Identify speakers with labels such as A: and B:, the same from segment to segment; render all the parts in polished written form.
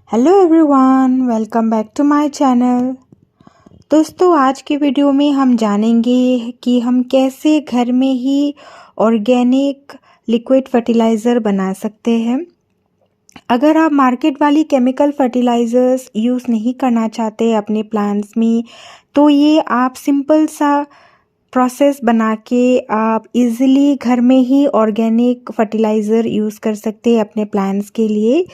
A: Hello everyone, welcome back to my channel. दोस्तों, आज की वीडियो में हम जानेंगे कि हम कैसे घर में ही ऑर्गेनिक लिक्विड फर्टिलाइज़र बना सकते हैं। अगर आप मार्केट वाली केमिकल फर्टिलाइज़र्स यूज़ नहीं करना चाहते अपने प्लांट्स में, तो ये आप सिंपल सा प्रोसेस बना के आप इजीली घर में ही ऑर्गेनिक फर्टिलाइज़र यूज़ कर सकते हैं अपने प्लांट्स के लिए।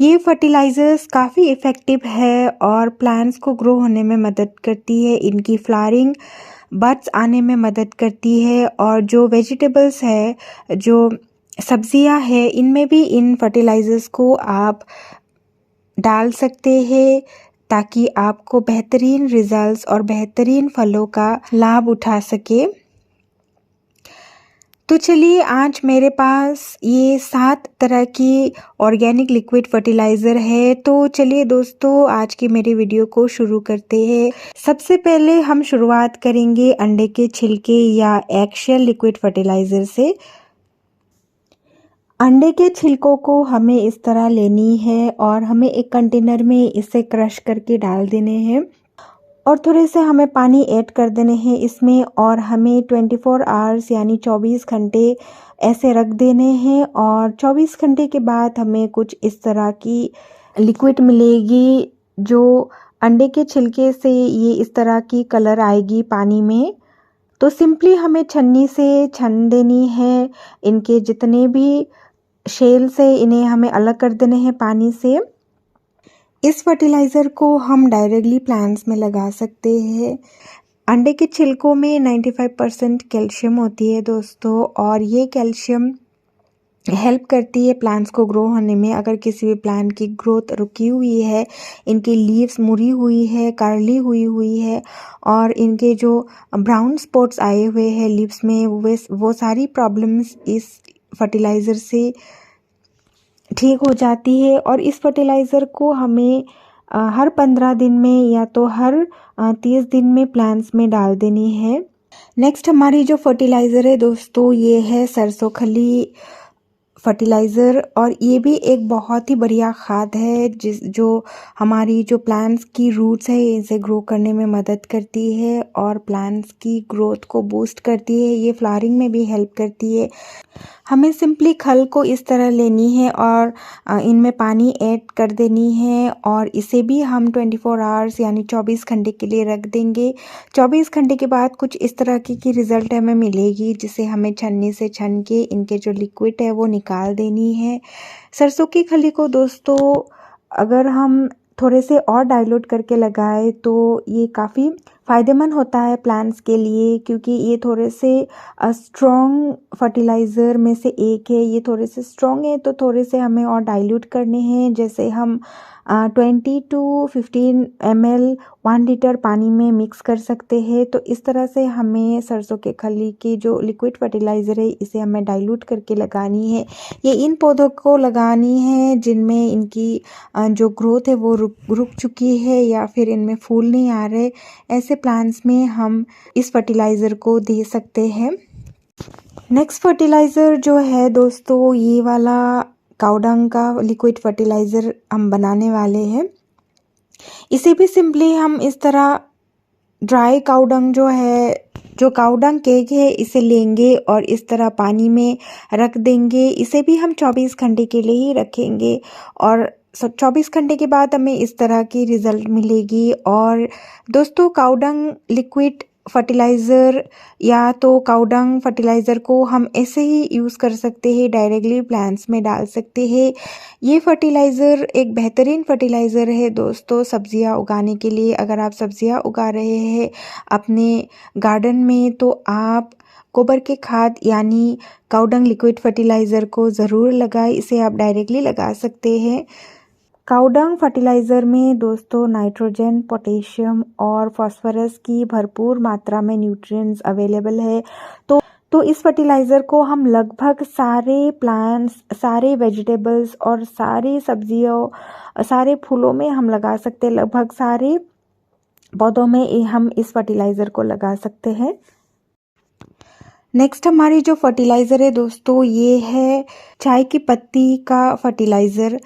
A: ये फर्टिलाइज़र्स काफ़ी इफ़ेक्टिव है और प्लांट्स को ग्रो होने में मदद करती है, इनकी फ्लावरिंग बड्स आने में मदद करती है और जो वेजिटेबल्स है, जो सब्जियां है, इनमें भी इन फर्टिलाइज़र्स को आप डाल सकते हैं ताकि आपको बेहतरीन रिजल्ट्स और बेहतरीन फलों का लाभ उठा सके। तो चलिए, आज मेरे पास ये 7 तरह की ऑर्गेनिक लिक्विड फर्टिलाइज़र है। तो चलिए दोस्तों, आज की मेरी वीडियो को शुरू करते हैं। सबसे पहले हम शुरुआत करेंगे अंडे के छिलके या एगशेल लिक्विड फर्टिलाइज़र से। अंडे के छिलकों को हमें इस तरह लेनी है और हमें एक कंटेनर में इसे क्रश करके डाल देने हैं और थोड़े से हमें पानी ऐड कर देने हैं इसमें और हमें 24 आवर्स यानी 24 घंटे ऐसे रख देने हैं और 24 घंटे के बाद हमें कुछ इस तरह की लिक्विड मिलेगी जो अंडे के छिलके से ये इस तरह की कलर आएगी पानी में। तो सिंपली हमें छन्नी से छन देनी है, इनके जितने भी शेल्स है इन्हें हमें अलग कर देने हैं पानी से। इस फर्टिलाइज़र को हम डायरेक्टली प्लांट्स में लगा सकते हैं। अंडे के छिलकों में 95% कैल्शियम होती है दोस्तों, और ये कैल्शियम हेल्प करती है प्लांट्स को ग्रो होने में। अगर किसी भी प्लांट की ग्रोथ रुकी हुई है, इनकी लीव्स मुड़ी हुई है, कर्ली हुई है और इनके जो ब्राउन स्पॉट्स आए हुए हैं लीव्स में, वो सारी प्रॉब्लम्स इस फर्टिलाइज़र से ठीक हो जाती है। और इस फर्टिलाइज़र को हमें हर 15 दिन में या तो हर 30 दिन में प्लांट्स में डाल देनी है। नेक्स्ट हमारी जो फर्टिलाइज़र है दोस्तों, ये है सरसों खली फर्टिलाइज़र, और ये भी एक बहुत ही बढ़िया खाद है जो हमारी जो प्लांट्स की रूट्स है इसे ग्रो करने में मदद करती है और प्लांट्स की ग्रोथ को बूस्ट करती है। ये फ्लावरिंग में भी हेल्प करती है। हमें सिंपली खल को इस तरह लेनी है और इनमें पानी ऐड कर देनी है और इसे भी हम 24 आवर्स यानी 24 घंटे के लिए रख देंगे। 24 घंटे के बाद कुछ इस तरह की रिज़ल्ट हमें मिलेगी, जिसे हमें छन्नी से छन के इनके जो लिक्विड है वो निकाल देनी है। सरसों की खली को दोस्तों अगर हम थोड़े से और डाइल्यूट करके लगाए तो ये काफ़ी फ़ायदेमंद होता है प्लांट्स के लिए, क्योंकि ये थोड़े से स्ट्रॉन्ग फर्टिलाइज़र में से एक है। ये थोड़े से स्ट्रॉन्ग है तो थोड़े से हमें और डाइल्यूट करने हैं। जैसे हम 20 to 15 ml 1 लीटर पानी में मिक्स कर सकते हैं। तो इस तरह से हमें सरसों के खली की जो लिक्विड फर्टिलाइज़र है इसे हमें डाइल्यूट करके लगानी है। ये इन पौधों को लगानी है जिनमें इनकी जो ग्रोथ है वो रुक चुकी है या फिर इनमें फूल नहीं आ रहे। ऐसे प्लांट्स में हम इस फर्टिलाइज़र को दे सकते हैं। नेक्स्ट फर्टिलाइज़र जो है दोस्तों, ये वाला काउडंग का लिक्विड फर्टिलाइज़र हम बनाने वाले हैं। इसे भी सिंपली हम इस तरह ड्राई काउडंग जो काउडंग केक है इसे लेंगे और इस तरह पानी में रख देंगे। इसे भी हम 24 घंटे के लिए ही रखेंगे और 24 घंटे के बाद हमें इस तरह की रिज़ल्ट मिलेगी। और दोस्तों, काउडंग लिक्विड फर्टिलाइज़र या तो काउडंग फर्टिलाइज़र को हम ऐसे ही यूज़ कर सकते हैं, डायरेक्टली प्लांट्स में डाल सकते हैं। ये फर्टिलाइज़र एक बेहतरीन फर्टिलाइज़र है दोस्तों सब्जियां उगाने के लिए। अगर आप सब्जियां उगा रहे हैं अपने गार्डन में तो आप गोबर के खाद यानी काउडंग लिक्विड फर्टिलाइज़र को ज़रूर लगाएं। इसे आप डायरेक्टली लगा सकते हैं। काउडंग फर्टिलाइज़र में दोस्तों नाइट्रोजन, पोटेशियम और फास्फोरस की भरपूर मात्रा में न्यूट्रिएंट्स अवेलेबल है। तो इस फर्टिलाइज़र को हम लगभग सारे प्लांट्स, सारे वेजिटेबल्स और सारी सब्जियों, सारे फूलों में हम लगा सकते हैं। लगभग सारे पौधों में हम इस फर्टिलाइज़र को लगा सकते हैं। नेक्स्ट हमारी जो फर्टिलाइज़र है दोस्तों, ये है चाय की पत्ती का फर्टिलाइज़र।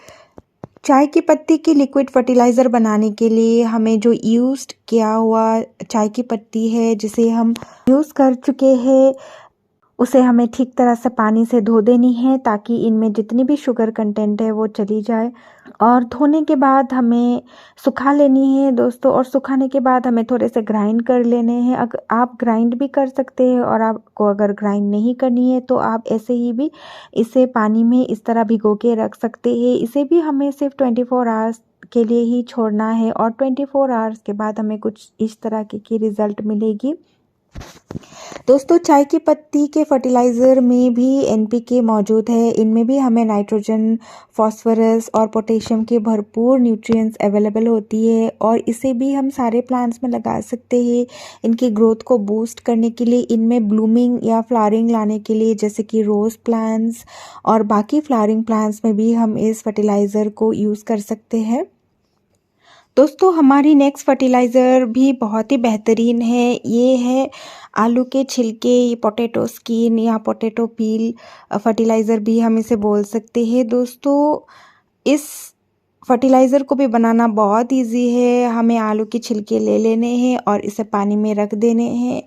A: चाय की पत्ती की लिक्विड फर्टिलाइज़र बनाने के लिए हमें जो यूज़्ड किया हुआ चाय की पत्ती है, जिसे हम यूज़ कर चुके हैं, उसे हमें ठीक तरह से पानी से धो देनी है ताकि इनमें जितनी भी शुगर कंटेंट है वो चली जाए। और धोने के बाद हमें सुखा लेनी है दोस्तों, और सुखाने के बाद हमें थोड़े से ग्राइंड कर लेने हैं। आप ग्राइंड भी कर सकते हैं, और आपको अगर ग्राइंड नहीं करनी है तो आप ऐसे ही भी इसे पानी में इस तरह भिगो के रख सकते हैं। इसे भी हमें सिर्फ 24 आवर्स के लिए ही छोड़ना है, और 24 आवर्स के बाद हमें कुछ इस तरह की रिज़ल्ट मिलेगी। दोस्तों, चाय की पत्ती के फर्टिलाइज़र में भी एनपीके मौजूद है। इनमें भी हमें नाइट्रोजन, फास्फोरस और पोटेशियम के भरपूर न्यूट्रिएंट्स अवेलेबल होती है, और इसे भी हम सारे प्लांट्स में लगा सकते हैं इनकी ग्रोथ को बूस्ट करने के लिए। इनमें ब्लूमिंग या फ्लावरिंग लाने के लिए, जैसे कि रोज़ प्लांट्स और बाकी फ्लावरिंग प्लांट्स में भी हम इस फर्टिलाइज़र को यूज़ कर सकते हैं। दोस्तों, हमारी नेक्स्ट फर्टिलाइज़र भी बहुत ही बेहतरीन है। ये है आलू के छिलके, पोटैटो स्किन या पोटैटो पील फर्टिलाइज़र भी हम इसे बोल सकते हैं। दोस्तों, इस फर्टिलाइज़र को भी बनाना बहुत इजी है। हमें आलू के छिलके ले लेने हैं और इसे पानी में रख देने हैं।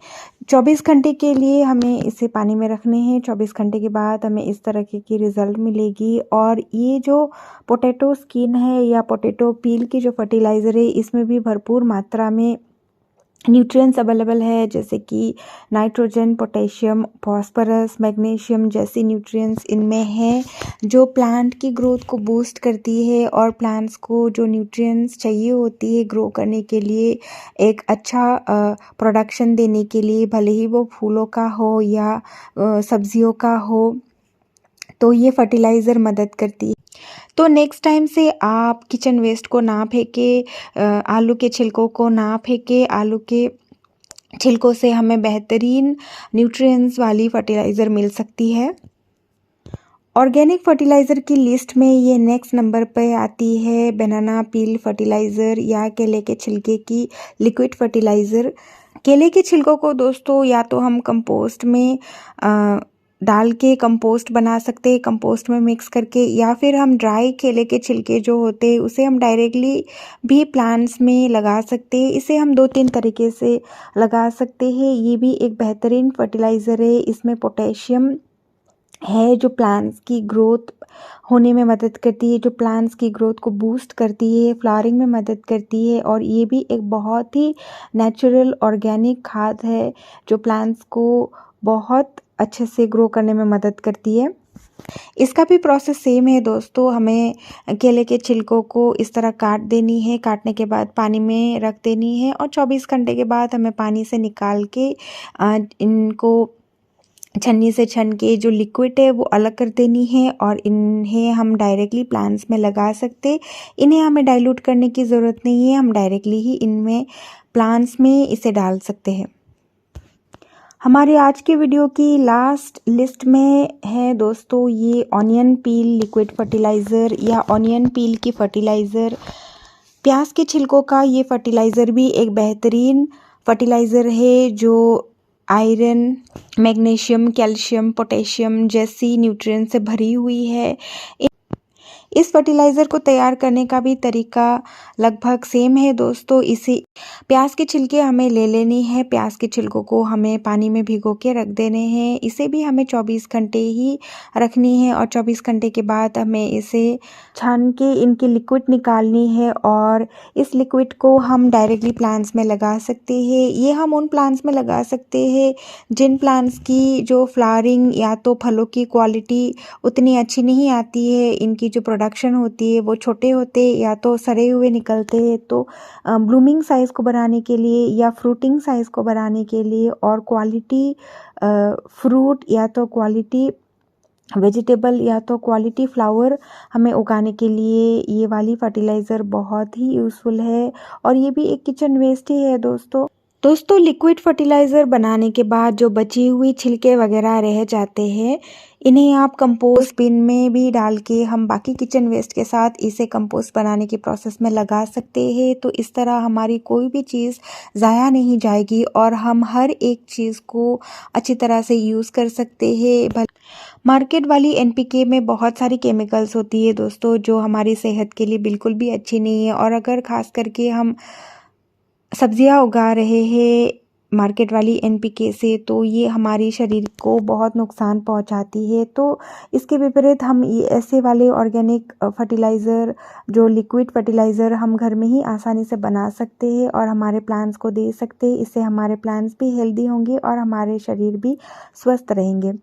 A: 24 घंटे के लिए हमें इसे पानी में रखने हैं। 24 घंटे के बाद हमें इस तरह की रिज़ल्ट मिलेगी। और ये जो पोटैटो स्किन है या पोटैटो पील की जो फर्टिलाइज़र है, इसमें भी भरपूर मात्रा में न्यूट्रिएंट्स अवेलेबल है, जैसे कि नाइट्रोजन, पोटेशियम, फास्फोरस, मैग्नीशियम जैसी न्यूट्रिएंट्स इनमें हैं, जो प्लांट की ग्रोथ को बूस्ट करती है और प्लांट्स को जो न्यूट्रिएंट्स चाहिए होती है ग्रो करने के लिए, एक अच्छा प्रोडक्शन देने के लिए, भले ही वो फूलों का हो या सब्जियों का हो, तो ये फर्टिलाइज़र मदद करती है। तो नेक्स्ट टाइम से आप किचन वेस्ट को ना फेंके, आलू के छिलकों को ना फेंके। आलू के छिलकों से हमें बेहतरीन न्यूट्रिएंट्स वाली फर्टिलाइज़र मिल सकती है। ऑर्गेनिक फर्टिलाइज़र की लिस्ट में ये नेक्स्ट नंबर पे आती है बनाना पील फर्टिलाइज़र या केले के छिलके की लिक्विड फर्टिलाइज़र। केले के छिलकों को दोस्तों या तो हम कंपोस्ट में डाल के कंपोस्ट बना सकते हैं, कंपोस्ट में मिक्स करके, या फिर हम ड्राई केले के छिलके जो होते हैं उसे हम डायरेक्टली भी प्लांट्स में लगा सकते हैं। इसे हम 2-3 तरीके से लगा सकते हैं। ये भी एक बेहतरीन फर्टिलाइज़र है। इसमें पोटेशियम है जो प्लांट्स की ग्रोथ होने में मदद करती है, जो प्लांट्स की ग्रोथ को बूस्ट करती है, फ्लावरिंग में मदद करती है। और ये भी एक बहुत ही नेचुरल ऑर्गेनिक खाद है जो प्लांट्स को बहुत अच्छे से ग्रो करने में मदद करती है। इसका भी प्रोसेस सेम है दोस्तों। हमें केले के छिलकों को इस तरह काट देनी है, काटने के बाद पानी में रख देनी है, और 24 घंटे के बाद हमें पानी से निकाल के इनको छन्नी से छन के जो लिक्विड है वो अलग कर देनी है, और इन्हें हम डायरेक्टली प्लांट्स में लगा सकते। इन्हें हमें डाइल्यूट करने की ज़रूरत नहीं है, हम डायरेक्टली ही इनमें प्लांट्स में इसे डाल सकते हैं। हमारी आज की वीडियो की लास्ट लिस्ट में है दोस्तों ये ऑनियन पील लिक्विड फर्टिलाइज़र या ऑनियन पील की फर्टिलाइज़र। प्याज के छिलकों का ये फर्टिलाइज़र भी एक बेहतरीन फर्टिलाइज़र है जो आयरन, मैग्नीशियम, कैल्शियम, पोटेशियम जैसी न्यूट्रिएंट्स से भरी हुई है। इस फर्टिलाइज़र को तैयार करने का भी तरीका लगभग सेम है दोस्तों। इसे प्याज के छिलके हमें ले लेनी है, प्याज के छिलकों को हमें पानी में भिगो के रख देने हैं। इसे भी हमें 24 घंटे ही रखनी है, और 24 घंटे के बाद हमें इसे छान के इनकी लिक्विड निकालनी है, और इस लिक्विड को हम डायरेक्टली प्लांट्स में लगा सकते हैं। ये हम उन प्लांट्स में लगा सकते हैं जिन प्लांट्स की जो फ्लावरिंग या तो फलों की क्वालिटी उतनी अच्छी नहीं आती है, इनकी जो प्रोडक्शन होती है वो छोटे होते या तो सड़े हुए निकलते हैं। तो ब्लूमिंग साइज़ को बनाने के लिए या फ्रूटिंग साइज़ को बनाने के लिए और क्वालिटी फ्रूट या तो क्वालिटी वेजिटेबल या तो क्वालिटी फ्लावर हमें उगाने के लिए ये वाली फर्टिलाइज़र बहुत ही यूज़फुल है, और ये भी एक किचन वेस्ट ही है दोस्तों। दोस्तों लिक्विड फर्टिलाइज़र बनाने के बाद जो बची हुई छिलके वगैरह रह जाते हैं, इन्हें आप कंपोस्ट बिन में भी डाल के हम बाकी किचन वेस्ट के साथ इसे कंपोस्ट बनाने की प्रोसेस में लगा सकते हैं। तो इस तरह हमारी कोई भी चीज़ ज़ाया नहीं जाएगी और हम हर एक चीज़ को अच्छी तरह से यूज़ कर सकते हैं। मार्केट वाली एनपीके में बहुत सारी केमिकल्स होती है दोस्तों, जो हमारी सेहत के लिए बिल्कुल भी अच्छी नहीं है। और अगर ख़ास करके हम सब्जियां उगा रहे हैं मार्केट वाली एनपीके से, तो ये हमारे शरीर को बहुत नुकसान पहुंचाती है। तो इसके विपरीत हम ये ऐसे वाले ऑर्गेनिक फर्टिलाइज़र, जो लिक्विड फर्टिलाइज़र हम घर में ही आसानी से बना सकते हैं और हमारे प्लांट्स को दे सकते हैं। इससे हमारे प्लांट्स भी हेल्दी होंगे और हमारे शरीर भी स्वस्थ रहेंगे।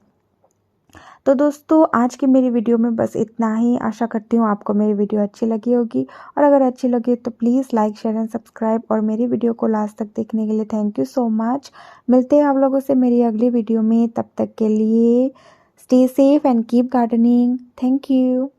A: तो दोस्तों आज की मेरी वीडियो में बस इतना ही। आशा करती हूँ आपको मेरी वीडियो अच्छी लगी होगी, और अगर अच्छी लगी तो please like share and subscribe, और मेरी वीडियो को लास्ट तक देखने के लिए थैंक यू सो मच। मिलते हैं आप लोगों से मेरी अगली वीडियो में, तब तक के लिए stay safe and keep gardening. Thank you.